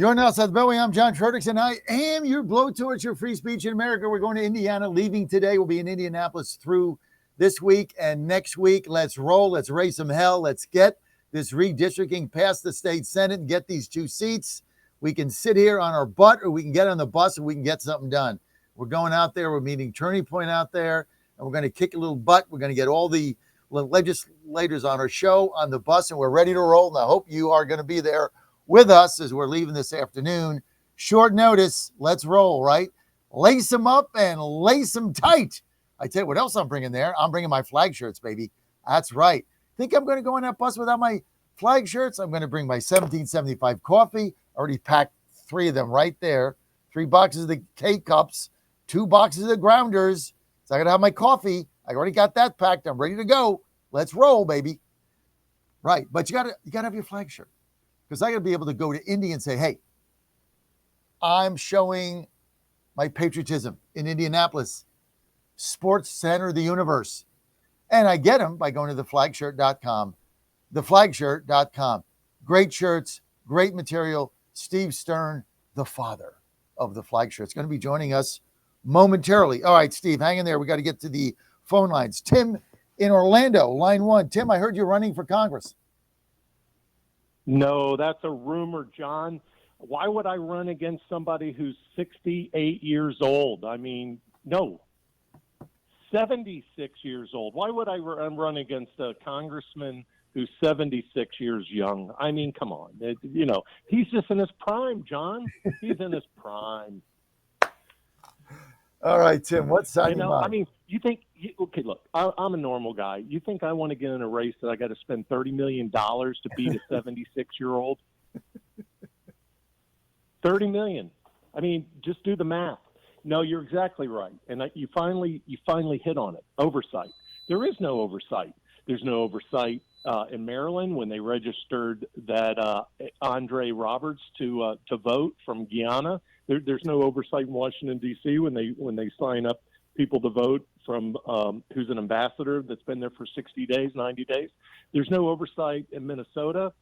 You're now Seth Bowie. I'm John Fredericks, and I am your blowtorch, your free speech in America. We're going to Indiana, leaving today. We'll be in Indianapolis through this week and next week. Let's roll. Let's raise some hell. Let's get this redistricting past the state Senate and get these 2 seats. We can sit here on our butt, or we can get on the bus and we can get something done. We're going out there. We're meeting Turning Point out there, and we're going to kick a little butt. We're going to get all the legislators on our show on the bus, and we're ready to roll. And I hope you are going to be there with us as we're leaving this afternoon. Short notice, let's roll, right? Lace them up and lace them tight. I tell you what else I'm bringing there. I'm bringing my flag shirts, baby. That's right. Think I'm going to go on that bus without my flag shirts? I'm going to bring my 1775 coffee. Already packed 3 of them right there. 3 boxes of the K-Cups, 2 boxes of the Grounders. So I got to have my coffee. I already got that packed. I'm ready to go. Let's roll, baby. Right, but you got to have your flag shirt. Because I got to be able to go to Indy and say, hey, I'm showing my patriotism in Indianapolis, sports center of the universe. And I get them by going to theflagshirt.com. Theflagshirt.com. Great shirts, great material. Steve Stern, the father of the flag shirt, is going to be joining us momentarily. All right, Steve, hang in there. We got to get to the phone lines. Tim in Orlando, line 1. Tim, I heard you're running for Congress. No, that's a rumor, John. Why would I run against somebody who's 68 years old? I mean, no, 76 years old. Why would I run against a congressman who's 76 years young? I mean, come on. He's just in his prime, John. He's in his prime. All right, Tim, what side you mind? I mean, you think, okay, look, I'm a normal guy. You think I want to get in a race that I got to spend $30 million to beat a 76-year-old? $30 million. I mean, just do the math. No, you're exactly right. And you finally hit on it. Oversight. There is no oversight. There's no oversight in Maryland when they registered that Andre Roberts to vote from Guyana. There's no oversight in Washington, D.C. when they sign up people to vote from who's an ambassador that's been there for 60 days, 90 days. There's no oversight in Minnesota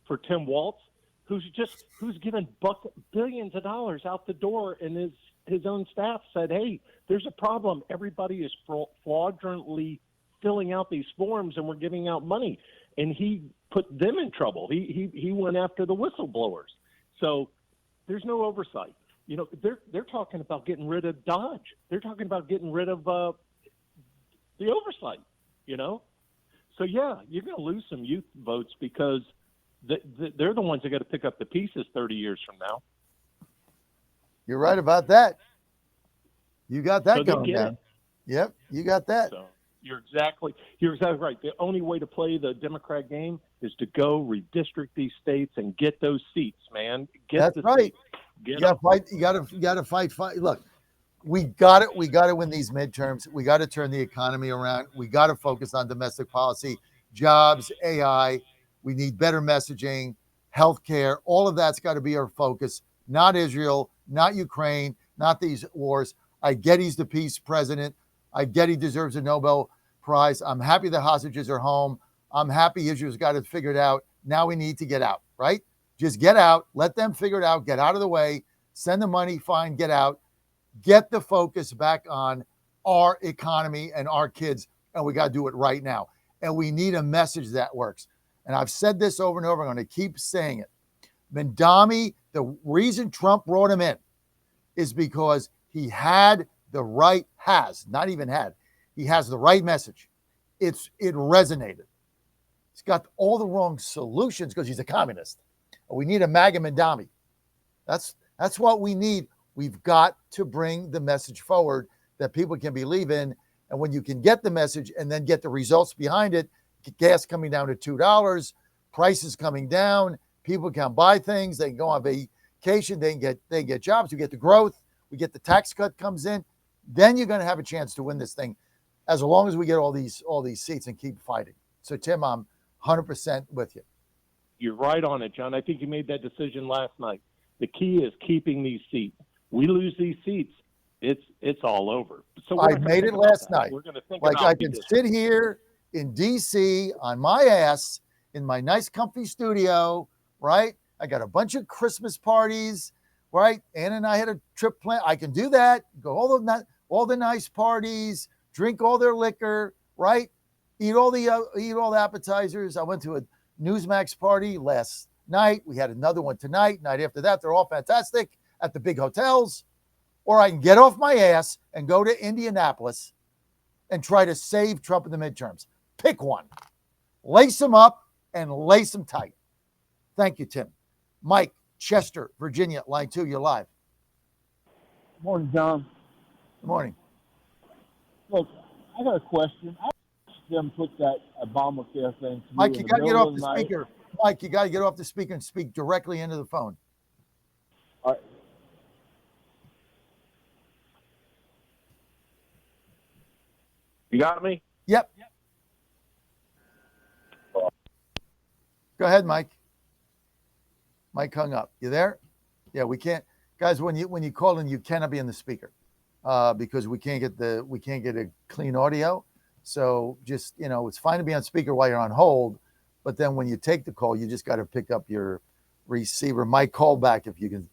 for Tim Walz, who's given billions of dollars out the door, and his own staff said, hey, there's a problem. Everybody is fraudulently filling out these forms, and we're giving out money. And he put them in trouble. He went after the whistleblowers. So there's no oversight. They're talking about getting rid of Dodge. They're talking about getting rid of the oversight, So, yeah, you're going to lose some youth votes because they're the ones that got to pick up the pieces 30 years from now. You're right about that. You got that going down. Yep, you got that. So you're exactly right. The only way to play the Democrat game is to go redistrict these states and get those seats, man. That's right. You got to fight. You got to fight. Look, we got it. We got to win these midterms. We got to turn the economy around. We got to focus on domestic policy, jobs, AI. We need better messaging, healthcare. All of that's got to be our focus. Not Israel, not Ukraine, not these wars. I get he's the peace president. I get he deserves a Nobel Prize. I'm happy the hostages are home. I'm happy Israel's got it figured out. Now we need to get out, right? Just get out. Let them figure it out. Get out of the way. Send the money. Fine. Get out. Get the focus back on our economy and our kids. And we got to do it right now. And we need a message that works. And I've said this over and over. I'm going to keep saying it. Mandami, the reason Trump brought him in is because he had the right, he has the right message. It resonated. He's got all the wrong solutions because he's a communist. We need a MAGA Mandami. That's what we need. We've got to bring the message forward that people can believe in. And when you can get the message and then get the results behind it, gas coming down to $2, prices coming down, people can buy things, they can go on vacation, they can get jobs, we get the growth, we get the tax cut comes in, then you're going to have a chance to win this thing as long as we get all these seats and keep fighting. So, Tim, I'm 100% with you. You're right on it, John. I think you made that decision last night. The key is keeping these seats. We lose these seats, it's all over. So I made it last night. We're going to think like about I can sit here in D.C. on my ass in my nice comfy studio, right? I got a bunch of Christmas parties, right? Ann and I had a trip planned. I can do that. Go all the nice parties, drink all their liquor, right? Eat all the appetizers. I went to a Newsmax party last night. We had another one tonight. Night after that, they're all fantastic at the big hotels. Or I can get off my ass and go to Indianapolis and try to save Trump in the midterms. Pick one. Lace them up and lace them tight. Thank you, Tim. Mike, Chester, Virginia, line 2, you're live. Morning, John. Good morning. Look, I got a question. I asked them put that Obamacare thing to Mike, you got to get off the night. speaker. Mike, you got to get off the speaker and speak directly into the phone. All right. You got me? Yep. Go ahead, Mike. Mike hung up. You there? Yeah, we can't, guys. When you call in, you cannot be in the speaker because we can't get a clean audio. So just it's fine to be on speaker while you're on hold, but then when you take the call, you just got to pick up your receiver. Mike, call back if you can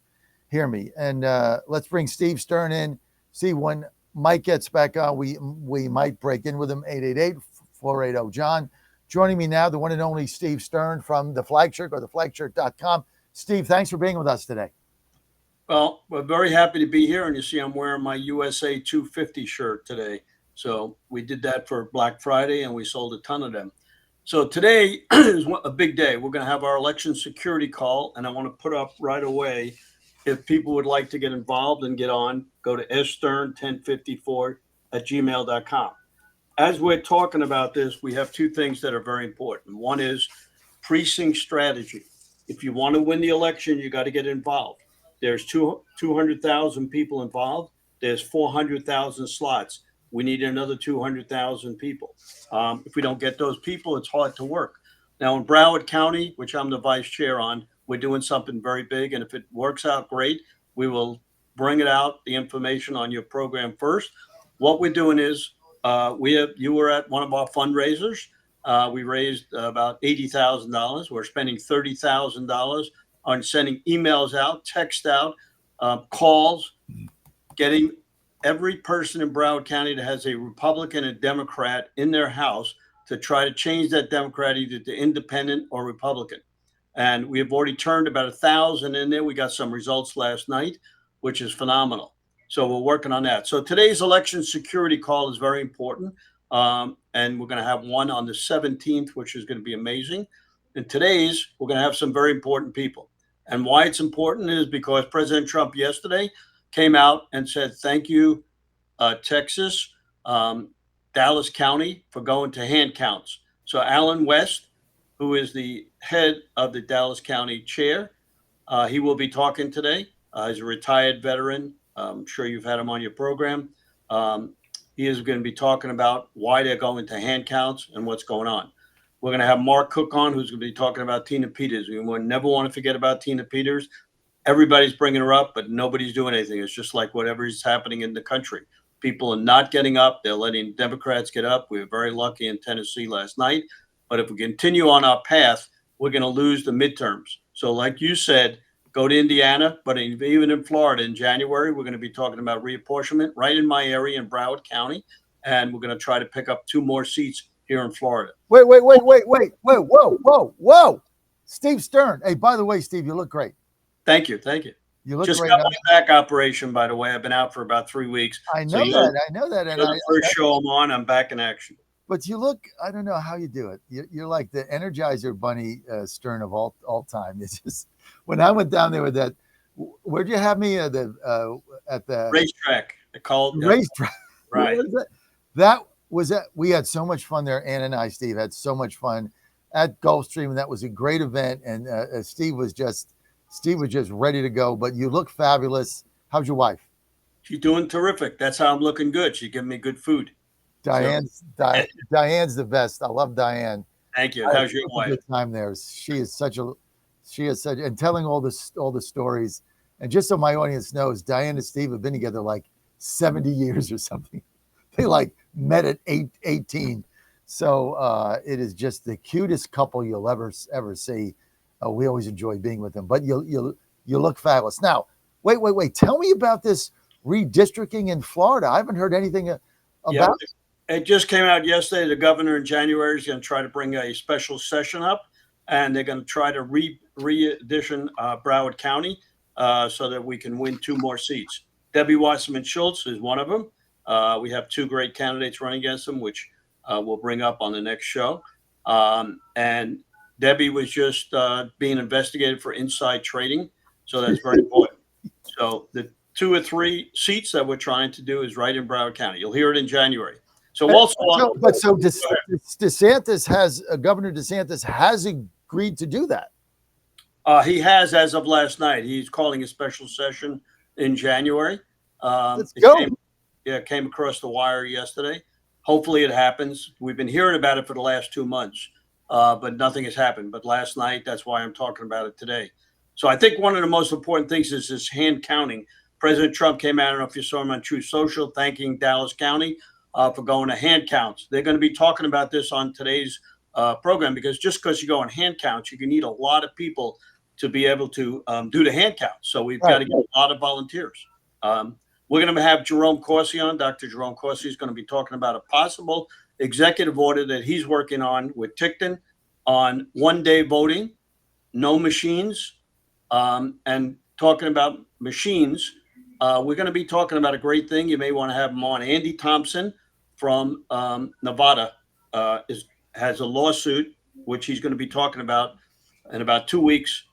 hear me. And let's bring Steve Stern in. See when Mike gets back on, we might break in with him. 888-480-JOHN. Joining me now, the one and only Steve Stern from The Flag Shirt, or theflagshirt.com. Steve, thanks for being with us today. Well, we're very happy to be here, and you see I'm wearing my USA 250 shirt today. So we did that for Black Friday, and we sold a ton of them. So today is a big day. We're going to have our election security call, and I want to put up right away, if people would like to get involved and get on, go to stern1054@gmail.com. As we're talking about this, we have two things that are very important. One is precinct strategy. If you want to win the election, you got to get involved. There's 200,000 people involved. There's 400,000 slots. We need another 200,000 people. If we don't get those people, it's hard to work. Now in Broward County, which I'm the vice chair on, we're doing something very big. And if it works out great, we will bring it out, the information on your program first. What we're doing is, you were at one of our fundraisers. We raised about $80,000. We're spending $30,000 on sending emails out, text out, calls, getting every person in Broward County that has a Republican and Democrat in their house to try to change that Democrat either to independent or Republican. And we have already turned about 1,000 in there. We got some results last night, which is phenomenal. So we're working on that. So today's election security call is very important. And we're going to have one on the 17th, which is going to be amazing. And today's, we're going to have some very important people. And why it's important is because President Trump yesterday came out and said, thank you, Texas, Dallas County, for going to hand counts. So Alan West, who is the head of the Dallas County chair, he will be talking today. He's a retired veteran. I'm sure you've had him on your program. He is going to be talking about why they're going to hand counts and what's going on. We're going to have Mark Cook on, who's going to be talking about Tina Peters. We never want to forget about Tina Peters. Everybody's bringing her up, but nobody's doing anything. It's just like whatever is happening in the country. People are not getting up. They're letting Democrats get up. We were very lucky in Tennessee last night. But if we continue on our path, we're going to lose the midterms. So like you said, go to Indiana, but even in Florida in January, we're going to be talking about reapportionment right in my area in Broward County. And we're going to try to pick up 2 more seats here in Florida. Wait. Whoa. Steve Stern. Hey, by the way, Steve, you look great. Thank you. You look just great. got my back operation, by the way. I've been out for about 3 weeks. I know that. And the first show I'm on, I'm back in action. But you look, I don't know how you do it. You're like the Energizer Bunny Stern of all time. It's just, when I went down there with that, where'd you have me at the racetrack? Racetrack. Right. That was it. We had so much fun there. Ann and I, Steve, had so much fun at Gulfstream, and that was a great event. And Steve was just ready to go. But you look fabulous. How's your wife? She's doing terrific. That's how I'm looking good. She's giving me good food. Diane's the best. I love Diane. Thank you. How's your wife? Good time there. She is such, and telling all the stories. And just so my audience knows, Diane and Steve have been together like 70 years or something. They like met at 18. So it is just the cutest couple you'll ever see. We always enjoy being with him. But you look fabulous. Now, wait. Tell me about this redistricting in Florida. I haven't heard anything about. It just came out yesterday. The governor in January is going to try to bring a special session up, and they're going to try to re-edition Broward County so that we can win 2 more seats. Debbie Wasserman Schultz is one of them. We have 2 great candidates running against them, which we'll bring up on the next show. And Debbie was just being investigated for inside trading, so that's very important. So the 2 or 3 seats that we're trying to do is right in Broward County. You'll hear it in January. So also, DeSantis has Governor DeSantis has agreed to do that. He has, as of last night. He's calling a special session in January. Let's go. Came across the wire yesterday. Hopefully it happens. We've been hearing about it for the last 2 months, but nothing has happened. But last night, that's why I'm talking about it today. So I think one of the most important things is this hand counting. President Trump came out, I don't know if you saw him on True Social, thanking Dallas County for going to hand counts. They're going to be talking about this on today's program, because just because you go on hand counts, you can need a lot of people to be able to do the hand count. So we've got to get a lot of volunteers. We're going to have Jerome Corsi on. Dr. Jerome Corsi is going to be talking about a possible executive order that he's working on with Ticton on one-day voting, no machines, and talking about machines. We're going to be talking about a great thing. You may want to have him on. Andy Thompson from Nevada has a lawsuit, which he's going to be talking about in about 2 weeks.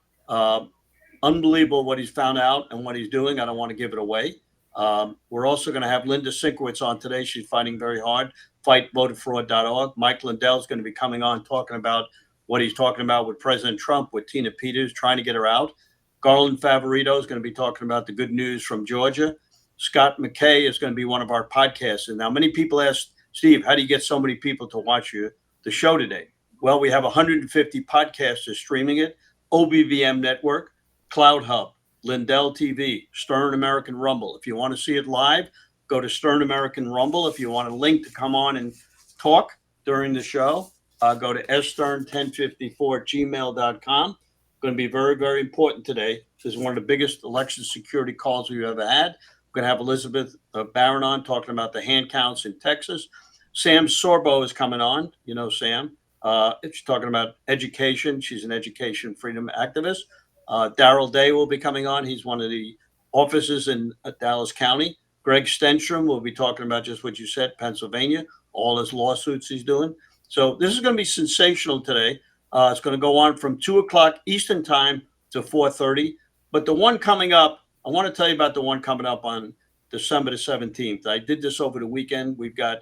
Unbelievable what he's found out and what he's doing. I don't want to give it away. We're also going to have Linda Sinkowitz on today. She's fighting very hard. FightVoterFraud.org. Mike Lindell is going to be coming on talking about what he's talking about with President Trump, with Tina Peters, trying to get her out. Garland Favorito is going to be talking about the good news from Georgia. Scott McKay is going to be one of our podcasts. And now many people ask, Steve, how do you get so many people to watch the show today? Well, we have 150 podcasters streaming it. OBVM Network, Cloud Hub, Lindell TV, Stern American Rumble. If you want to see it live, go to Stern American Rumble. If you want a link to come on and talk during the show, go to stern1054@gmail.com. Going to be very, very important today. This is one of the biggest election security calls we've ever had. We're going to have Elizabeth Barron on talking about the hand counts in Texas. Sam Sorbo is coming on. You know Sam. She's talking about education. She's an education freedom activist. Darrell Day will be coming on. He's one of the officers in Dallas County. Greg Stenstrom will be talking about just what you said, Pennsylvania, all his lawsuits he's doing. So this is going to be sensational today. It's going to go on from 2 o'clock Eastern time to 4:30. But the one coming up, I want to tell you about the one coming up on December the 17th. I did this over the weekend. We've got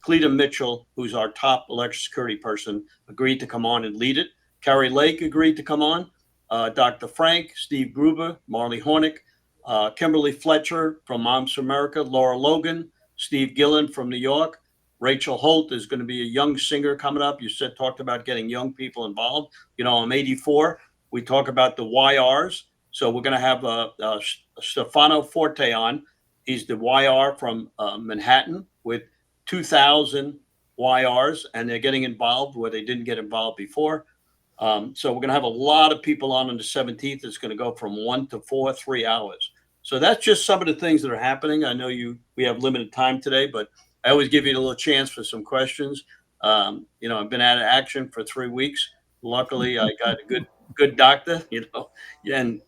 Cleta Mitchell, who's our top election security person, agreed to come on and lead it. Carrie Lake agreed to come on. Dr. Frank, Steve Gruber, Marley Hornick, Kimberly Fletcher from Moms for America, Laura Logan, Steve Gillen from New York. Rachel Holt is going to be a young singer coming up. You talked about getting young people involved. You know, I'm 84. We talk about the YRs. So we're going to have Stefano Forte on. He's the YR from Manhattan with 2,000 YRs, and they're getting involved where they didn't get involved before. So we're going to have a lot of people on the 17th. It's going to go from 1 to 4, 3 hours. So that's just some of the things that are happening. I know we have limited time today, but I always give you a little chance for some questions. I've been out of action for 3 weeks. Luckily, I got a good doctor, and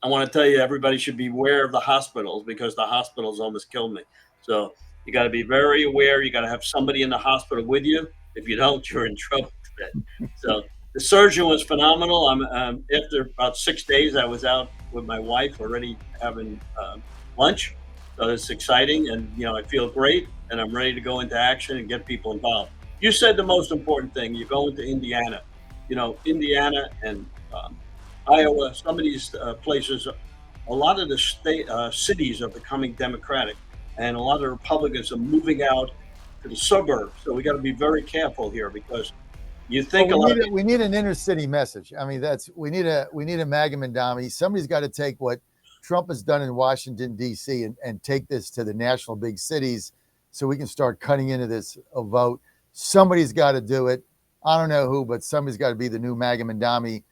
I want to tell you, everybody should be aware of the hospitals, because the hospitals almost killed me. So you got to be very aware. You got to have somebody in the hospital with you. If you don't, you're in trouble today. So the surgeon was phenomenal. After about 6 days, I was out with my wife already having lunch. So it's exciting, and I feel great, and I'm ready to go into action and get people involved. You said the most important thing. You go into Indiana. Indiana and Iowa, some of these places, a lot of the cities are becoming Democratic, and a lot of Republicans are moving out to the suburbs. So we got to be very careful here, because you think we need an inner city message. I mean, we need a Magam and Dami. Somebody's got to take what Trump has done in Washington, D.C. and take this to the national big cities so we can start cutting into this vote. Somebody's got to do it. I don't know who, but somebody's got to be the new Magam and Dami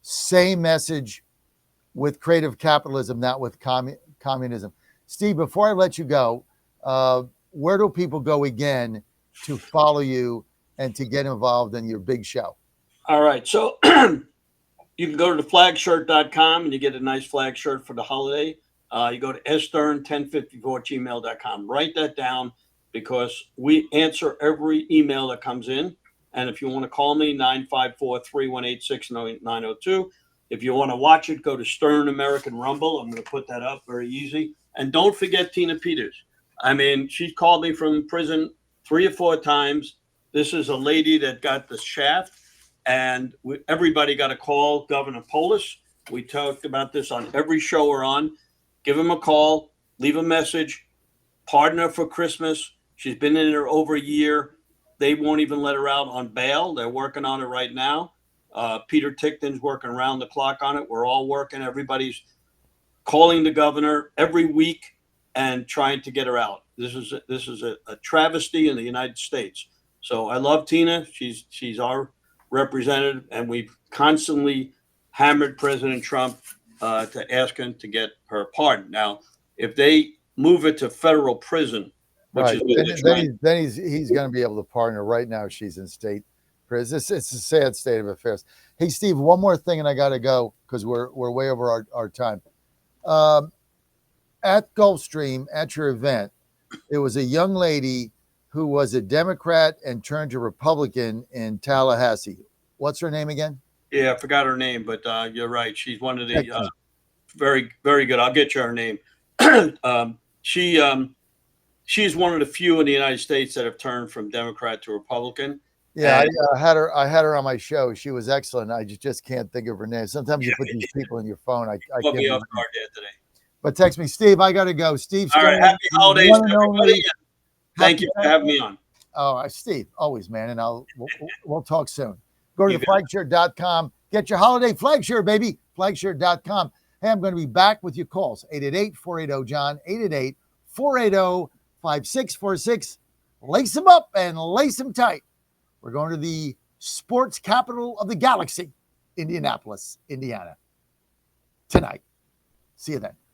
Same message with creative capitalism, not with communism. Steve, before I let you go, where do people go again to follow you and to get involved in your big show? All right. So you can go to theflagshirt.com and you get a nice flag shirt for the holiday. You go to stern1054gmail.com. Write that down because we answer every email that comes in. And if you want to call me, 954-318-6902. If you want to watch it, go to Stern American Rumble. I'm going to put that up very easy. And don't forget Tina Peters. I mean, she called me from prison 3 or 4 times. This is a lady that got the shaft. And everybody got to call Governor Polis. We talked about this on every show we're on. Give him a call, leave a message, pardon her for Christmas. She's been in there over a year. They won't even let her out on bail. They're working on it right now. Peter Tickton's working around the clock on it. We're all working. Everybody's calling the governor every week and trying to get her out. This is a travesty in the United States. So I love Tina. She's our representative, and we've constantly hammered President Trump to ask him to get her pardon. Now, if they move it to federal prison, which Right, is then he's going to be able to pardon her. Right now, she's in state prison. It's a sad state of affairs. Hey, Steve, one more thing, and I got to go because we're way over our time. At Gulfstream, at your event, there was a young lady who was a Democrat and turned to Republican in Tallahassee. What's her name again? Yeah, I forgot her name, but you're right. She's one of the very, very good. I'll get you her name. She's one of the few in the United States that have turned from Democrat to Republican. Yeah, I had her on my show. She was excellent. I just can't think of her name. Sometimes you put these people in your phone. I Put can't. me off guard there today. But text me, Steve. I got to go. Steve. All right, happy holidays, everybody. Thank you for having me on. Oh, Steve, always, man. And we'll talk soon. Go to theflagshirt.com. Get your holiday flag shirt, baby. Flagshirt.com. Hey, I'm going to be back with your calls. 888-480-JOHN. 888-480-5646. Lace them up and lace them tight. We're going to the sports capital of the galaxy, Indianapolis, Indiana, tonight. See you then.